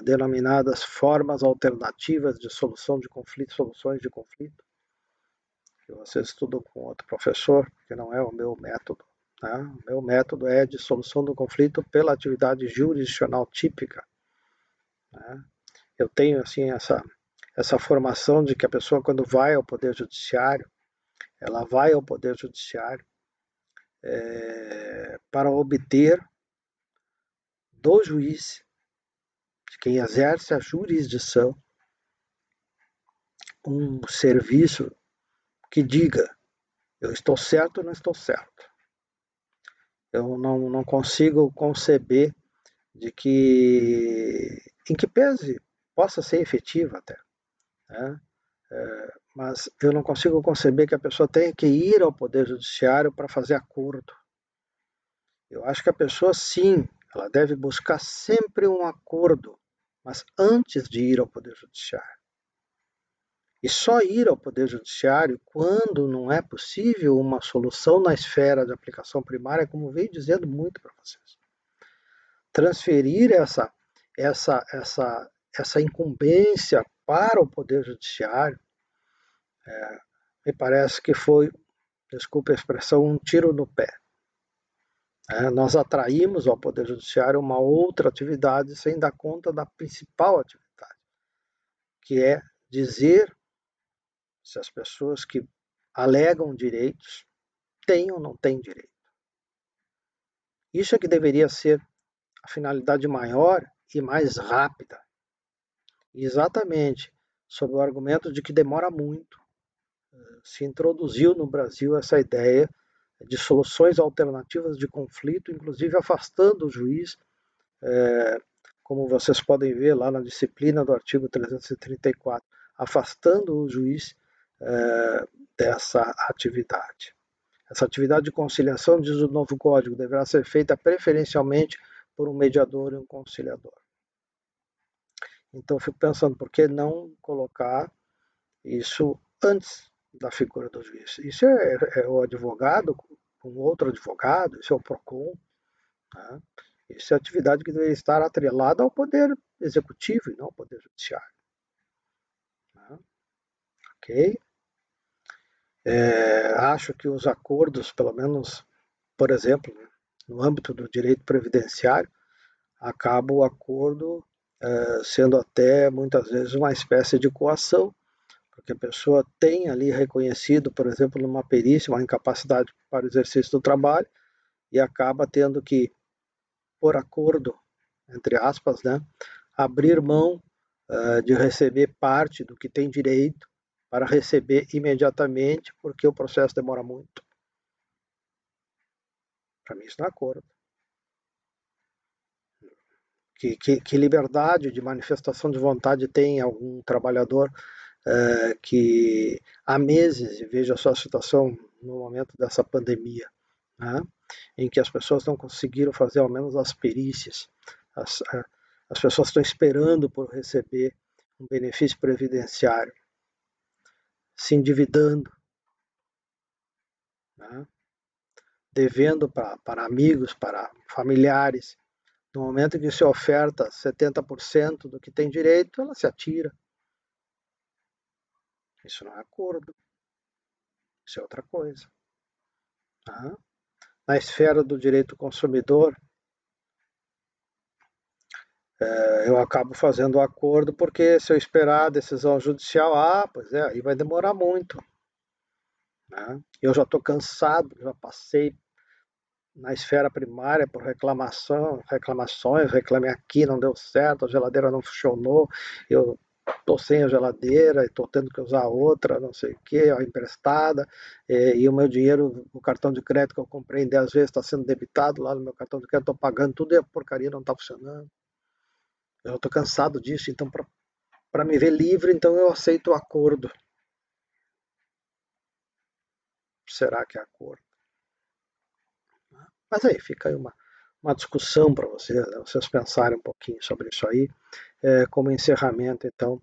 denominadas formas alternativas de solução de conflito, soluções de conflito, que vocês estudam com outro professor, que não é o meu método. Né? O meu método é de solução do conflito pela atividade jurisdicional típica. Né? Eu tenho assim essa formação de que a pessoa, quando vai ao Poder Judiciário, ela vai ao Poder Judiciário para obter do juiz, de quem exerce a jurisdição, um serviço que diga: eu estou certo ou não estou certo. Eu não consigo conceber de que, em que pese, possa ser efetiva até, né? Mas eu não consigo conceber que a pessoa tenha que ir ao Poder Judiciário para fazer acordo. Eu acho que a pessoa, sim, ela deve buscar sempre um acordo, mas antes de ir ao Poder Judiciário. E só ir ao Poder Judiciário quando não é possível uma solução na esfera de aplicação primária, como veio dizendo muito para vocês. Transferir essa incumbência para o Poder Judiciário, me parece que foi, desculpe a expressão, um tiro no pé. Nós atraímos ao Poder Judiciário uma outra atividade sem dar conta da principal atividade, que é dizer se as pessoas que alegam direitos têm ou não têm direito. Isso é que deveria ser a finalidade maior e mais rápida. Exatamente sob o argumento de que demora muito, se introduziu no Brasil essa ideia de soluções alternativas de conflito, inclusive afastando o juiz, como vocês podem ver lá na disciplina do artigo 334, afastando o juiz dessa atividade. Essa atividade de conciliação, diz o novo Código, deverá ser feita preferencialmente por um mediador e um conciliador. Então, eu fico pensando, por que não colocar isso antes da figura do juiz? Isso é o advogado com outro advogado, isso é o PROCON. Né? Isso é atividade que deveria estar atrelada ao poder executivo e não ao poder judiciário. Né? Ok? Acho que os acordos, pelo menos, por exemplo, no âmbito do direito previdenciário, acaba o acordo sendo até muitas vezes uma espécie de coação, porque a pessoa tem ali reconhecido, por exemplo, numa perícia, uma incapacidade para o exercício do trabalho e acaba tendo que, por acordo, entre aspas, né, abrir mão de receber parte do que tem direito para receber imediatamente, porque o processo demora muito. Para mim isso não é acordo. Que liberdade de manifestação de vontade tem algum trabalhador que há meses, e veja só a situação no momento dessa pandemia, né, em que as pessoas não conseguiram fazer ao menos as perícias, as pessoas estão esperando por receber um benefício previdenciário, se endividando, né, devendo para amigos, para familiares. No momento em que se oferta 70% do que tem direito, ela se atira. Isso não é acordo. Isso é outra coisa. Tá? Na esfera do direito consumidor, eu acabo fazendo o acordo porque se eu esperar a decisão judicial, pois é, aí vai demorar muito. Né? Eu já estou cansado, já passei na esfera primária por reclamações, reclamei aqui, não deu certo, a geladeira não funcionou, eu estou sem a geladeira, estou tendo que usar outra, não sei o que, emprestada, e o meu dinheiro, o cartão de crédito que eu comprei em 10 vezes está sendo debitado lá no meu cartão de crédito, estou pagando tudo e a porcaria não está funcionando. Eu estou cansado disso, então para me ver livre, então eu aceito o acordo. Será que é acordo? Mas aí fica aí uma discussão para vocês, né? Vocês pensarem um pouquinho sobre isso aí, como encerramento, então,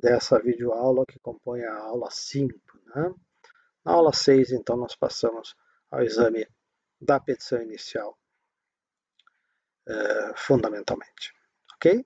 dessa videoaula que compõe a aula 5. Né? Na aula 6, então, nós passamos ao exame da petição inicial, fundamentalmente. Ok?